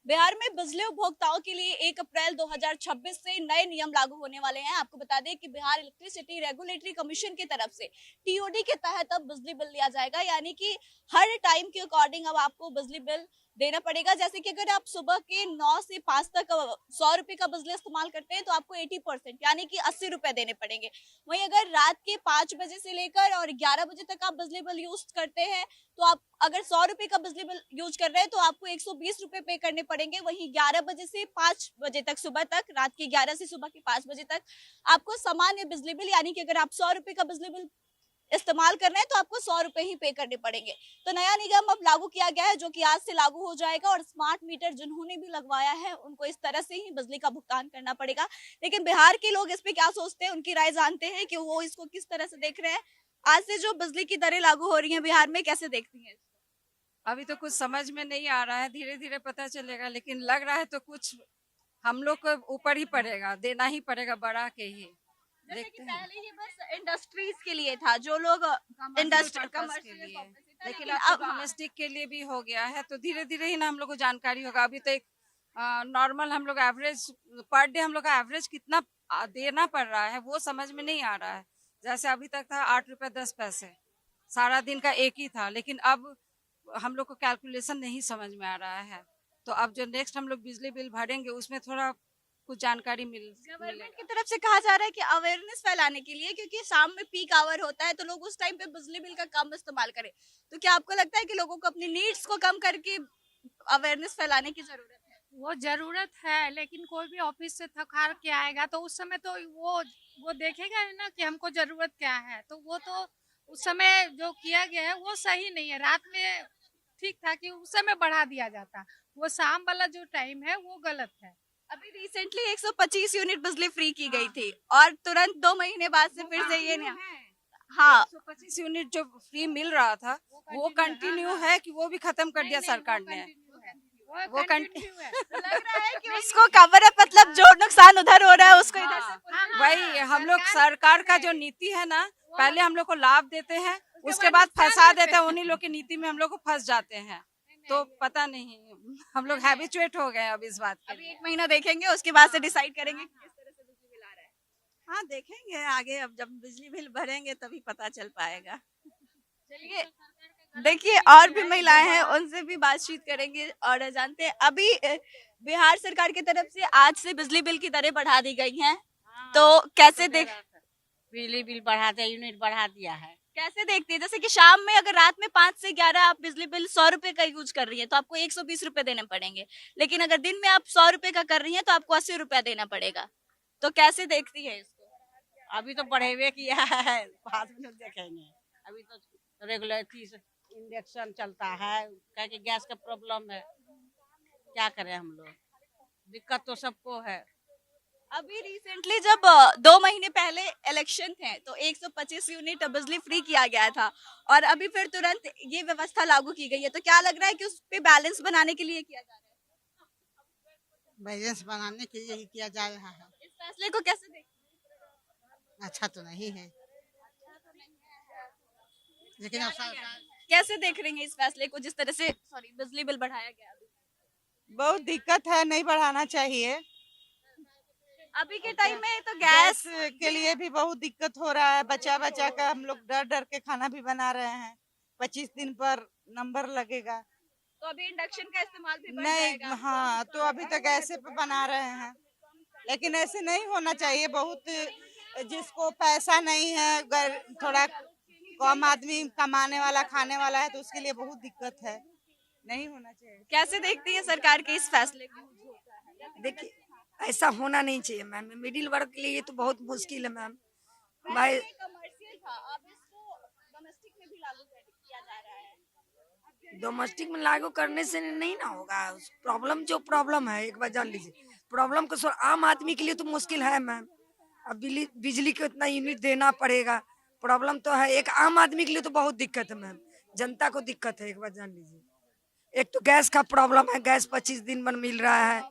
बिहार में बिजली उपभोक्ताओं के लिए 1 अप्रैल 2026 से नए नियम लागू होने वाले हैं। आपको बता दें कि बिहार इलेक्ट्रिसिटी रेगुलेटरी कमीशन की तरफ से टीओडी के तहत अब बिजली बिल लिया जाएगा, यानी कि हर टाइम के अकॉर्डिंग अब आपको बिजली बिल देना पड़ेगा। जैसे कि अगर आप सुबह के 9 से 5 तक 100 रुपए का बिजली इस्तेमाल करते हैं तो आपको 80% यानी कि 80 रुपए देने पड़ेंगे। वहीं अगर रात के 5 बजे से लेकर और 11 बजे तक आप बिजली बिल यूज करते हैं तो आप अगर 100 रुपए का बिजली बिल यूज कर रहे हैं तो आपको 120 रुपए पे करने पड़ेंगे। वहीं 11 बजे से 5 बजे तक, सुबह तक, रात के 11 से सुबह के 5 बजे तक आपको सामान्य बिजली बिल, यानी कि अगर आप 100 रुपए का बिजली बिल इस्तेमाल कर रहे हैं तो आपको 100 रुपए ही पे करने पड़ेंगे। तो नया नियम अब लागू किया गया है, जो कि आज से लागू हो जाएगा और स्मार्ट मीटर जिन्होंने भी लगवाया है उनको इस तरह से ही बिजली का भुगतान करना पड़ेगा। लेकिन बिहार के लोग इस पे क्या सोचते हैं, उनकी राय जानते हैं कि वो इसको किस तरह से देख रहे हैं। आज से जो बिजली की दरें लागू हो रही हैं बिहार में, कैसे देखती हैं? अभी तो कुछ समझ में नहीं आ रहा है, धीरे धीरे पता चलेगा, लेकिन लग रहा है तो कुछ हम लोग को ऊपर ही पड़ेगा, देना ही पड़ेगा, बढ़ा के ही। जैसे कि देखते हैं। पहले ये बस इंडस्ट्रीज के लिए था, जो लोग इंडस्ट्री पर्पस के कमर्शियल लिए, पर्पस से था, लेकिन लेकिन अब तो अब डोमेस्टिक के लिए भी हो गया है, तो धीरे धीरे ही ना हम लोग को जानकारी होगा। अभी तो एक नॉर्मल हम लोग एवरेज पर डे हम लोग का एवरेज कितना देना पड़ रहा है वो समझ में नहीं आ रहा है। जैसे अभी तक था 8 रुपए 10 पैसे, सारा दिन का एक ही था, लेकिन अब हम लोग को कैलकुलेशन नहीं समझ में आ रहा है। तो अब जो नेक्स्ट हम लोग बिजली बिल भरेंगे उसमें थोड़ा कुछ जानकारी गवर्नमेंट मिलेगा। की तरफ से कहा जा रहा है कि अवेयरनेस फैलाने के लिए, क्योंकि शाम में पीक आवर होता है तो लोग उस टाइम पे बिजली बिल का कम इस्तेमाल करें। तो क्या आपको लगता है कि लोगों को अपनी नीड्स को कम करके अवेयरनेस फैलाने की जरूरत है? वो जरूरत है, लेकिन कोई भी ऑफिस से थक हार के आएगा तो उस समय तो वो देखेगा ही ना कि हमको जरूरत क्या है। तो वो तो उस समय जो किया गया है वो सही नहीं है। रात में ठीक था कि उस समय बढ़ा दिया जाता, वो शाम वाला जो टाइम है वो गलत है। अभी रिसेंटली 125 यूनिट बिजली फ्री की गई हाँ, थी और तुरंत 2 महीने बाद से वो फिर से ये कंटिन्यू नहीं। है। हाँ, 125 यूनिट जो फ्री मिल रहा था वो कंटिन्यू है कि वो भी खत्म कर दिया सरकार ने? वो कंटिन्यू है। तो लग रहा है कि उसको कवर अप, मतलब जो नुकसान उधर हो रहा है उसको इधर से वही हम लोग सरकार का जो नीति है ना, पहले हम लोग को लाभ देते हैं, उसके बाद फंसा देते हैं, उन्हीं लोग की नीति में हम लोग को फंस जाते हैं। तो पता नहीं, हम लोग हैबिचुएट हो गए अब इस बात के अभी लिए। 1 महीना देखेंगे, उसके बाद से डिसाइड करेंगे कि किस तरह से बिजली बिल आ रहा है। हाँ देखेंगे आगे, अब जब बिजली बिल भरेंगे तभी पता चल पाएगा। चलिए, देखिए और भी महिलाएं हैं, उनसे भी बातचीत करेंगे और जानते हैं। अभी बिहार सरकार की तरफ से आज से बिजली बिल की दरें बढ़ा दी गई हैं, तो कैसे देख बिजली बिल बढ़ा दिया, यूनिट बढ़ा दिया है। कैसे देखती है? जैसे कि शाम में अगर रात में 5 से 11 आप बिजली बिल 100 रुपए का यूज कर रही है तो आपको 120 रुपए देने पड़ेंगे, लेकिन अगर दिन में आप 100 रुपए का कर रही है तो आपको 80 रुपया देना पड़ेगा। तो कैसे देखती है इसको? अभी तो बढ़ेवे किया है, बाद में देखेंगे। अभी तो रेगुलर चीज इंडक्शन चलता है, क्या कि गैस का प्रॉब्लम है, क्या करें हम लोग, दिक्कत तो सबको है। अभी रिसेंटली जब 2 महीने पहले इलेक्शन थे तो 125 यूनिट बिजली फ्री किया गया था और अभी फिर तुरंत ये व्यवस्था लागू की गई है। तो क्या लग रहा है कि उस पे बैलेंस बनाने के लिए किया जा रहा बैलेंस बनाने के लिए ही किया जा रहा है। है? इस फैसले को कैसे देखते अच्छा तो नहीं है, लेकिन अब सरकार हैं? कैसे देख रही हैं इस फैसले को, जिस तरह से बिजली बिल बढ़ाया गया? बहुत दिक्कत है, नहीं बढ़ाना चाहिए। अभी के टाइम में तो गैस गैस के लिए भी बहुत दिक्कत हो रहा है, बचा बचा कर हम लोग डर डर के खाना भी बना रहे हैं। 25 दिन पर नंबर लगेगा। तो अभी इंडक्शन का इस्तेमाल भी बढ़ नहीं, जाएगा। हाँ तो अभी तक ऐसे पे बना रहे हैं, लेकिन ऐसे नहीं होना चाहिए। बहुत जिसको पैसा नहीं है, अगर थोड़ा कम आदमी कमाने वाला खाने वाला है तो उसके लिए बहुत दिक्कत है, नहीं होना चाहिए। कैसे देखती है सरकार के इस फैसले को? देखिए, ऐसा होना नहीं चाहिए मैम। मिडिल वर्ग के लिए ये तो बहुत मुश्किल है मैम। भाई कमर्शियल था, अब इसको डोमेस्टिक में भी लागू किया जा रहा है। डोमेस्टिक में लागू करने से नहीं ना होगा। प्रॉब्लम जो प्रॉब्लम है, एक बार जान लीजिए, प्रॉब्लम को आम आदमी के लिए तो मुश्किल है मैम। अब बिजली को इतना यूनिट देना पड़ेगा, प्रॉब्लम तो है। एक आम आदमी के लिए तो बहुत दिक्कत है मैम, जनता को दिक्कत है, एक बार जान लीजिए। एक तो गैस का प्रॉब्लम है, गैस 25 दिन में मिल रहा है,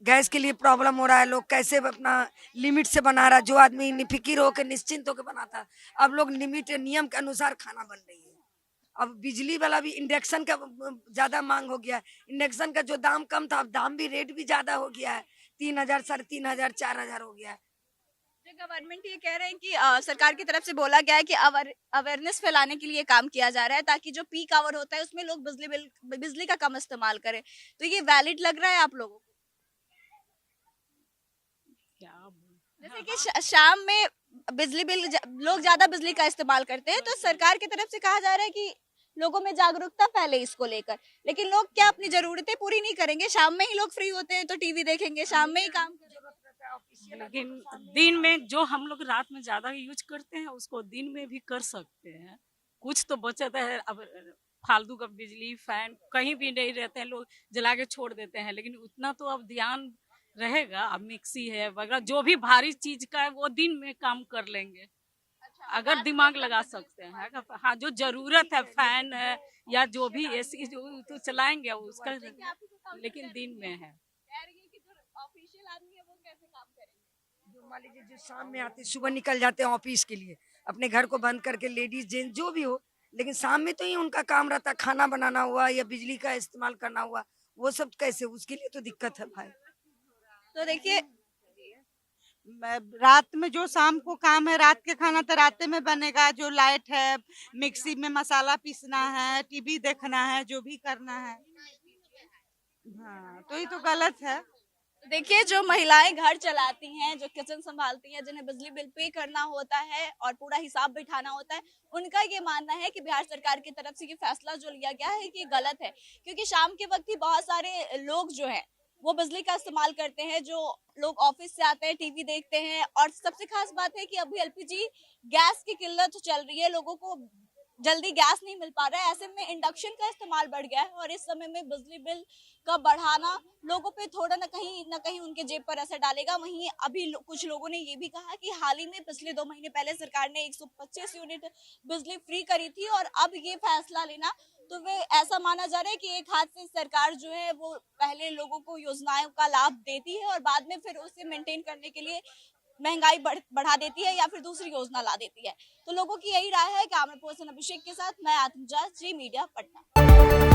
गैस के लिए प्रॉब्लम हो रहा है। लोग कैसे अपना लिमिट से बना रहा है, जो आदमी निफिकिर होकर निश्चिंत होकर बनाता है, अब लोग लिमिट नियम के अनुसार खाना बन रही है। अब बिजली वाला भी इंडक्शन का ज्यादा मांग हो गया है। इंडक्शन का जो दाम कम था अब दाम भी रेट भी ज्यादा हो गया है, 3,000 3,500 4,000 हो गया है। जो गवर्नमेंट ये कह रहे हैं कि सरकार की तरफ से बोला गया है कि अवेयरनेस फैलाने के लिए काम किया जा रहा है ताकि जो पीक आवर होता है उसमें लोग बिजली का कम इस्तेमाल करें, तो ये वैलिड लग रहा है आप लोगों को? जैसे कि शाम में लोग ज्यादा बिजली का इस्तेमाल करते हैं, तो सरकार की तरफ से कहा जा रहा है कि लोगों में जागरूकता फैले इसको लेकर, लेकिन लोग क्या अपनी जरूरतें पूरी नहीं करेंगे? शाम में ही लोग फ्री होते हैं तो टीवी देखेंगे, शाम में ही काम करेंगे। लेकिन दिन में जो हम लोग रात में ज्यादा यूज करते हैं उसको दिन में भी कर सकते हैं, कुछ तो बचत है। अब फालतू का बिजली फैन कहीं भी नहीं रहते हैं, लोग जला के छोड़ देते हैं, लेकिन उतना तो अब ध्यान रहेगा। अब मिक्सी है वगैरह जो भी भारी चीज का है वो दिन में काम कर लेंगे अगर दिमाग लगा सकते हैं। हाँ, जो जरूरत है फैन है या जो भी एसी जो तो चलाएंगे उसका, लेकिन दिन में है। ऑफिशियल आदमी है वो कैसे काम करेंगे? जो मान लीजिए जो शाम में आते सुबह निकल जाते हैं ऑफिस के लिए, अपने घर को बंद करके, लेडीज जेंट्स जो भी हो, लेकिन शाम में तो ही उनका काम रहता है, खाना बनाना हुआ या बिजली का इस्तेमाल करना हुआ, वो सब कैसे, उसके लिए तो दिक्कत है भाई। तो देखिए रात में जो शाम को काम है, रात के खाना तो रात में बनेगा। जो लाइट है, मिक्सी में मसाला पीसना है, टीवी देखना है, जो भी करना है, हाँ, तो ये तो गलत है। देखिए जो महिलाएं घर चलाती हैं, जो किचन संभालती हैं, जिन्हें बिजली बिल पे करना होता है और पूरा हिसाब बिठाना होता है, उनका ये मानना है कि बिहार सरकार की तरफ से ये फैसला जो लिया गया है कि गलत है, क्योंकि शाम के वक्त ही बहुत सारे लोग जो हैं वो बिजली का इस्तेमाल करते हैं। जो लोग ऑफिस से आते हैं, टीवी देखते हैं, और सबसे खास बात है कि अभी एलपीजी गैस की किल्लत चल रही है, लोगों को जल्दी गैस नहीं मिल पा रहा है, ऐसे में इंडक्शन का इस्तेमाल बढ़ गया है और इस समय में बिजली बिल का बढ़ाना लोगों पे थोड़ा न कहीं उनके जेब पर असर डालेगा। वहीं अभी कुछ लोगों ने ये भी कहा कि हाल ही में पिछले 2 महीने पहले सरकार ने 125 यूनिट बिजली फ्री करी थी और अब ये फैसला लेना, तो वे ऐसा माना जा रहा है कि एक हाथ से सरकार जो है वो पहले लोगों को योजनाओं का लाभ देती है और बाद में फिर उसे मेंटेन करने के लिए महंगाई बढ़ा देती है या फिर दूसरी योजना ला देती है। तो लोगों की यही राय है। कैमरा पर्सन अभिषेक के साथ मैं आत्मजा, जी मीडिया, पटना।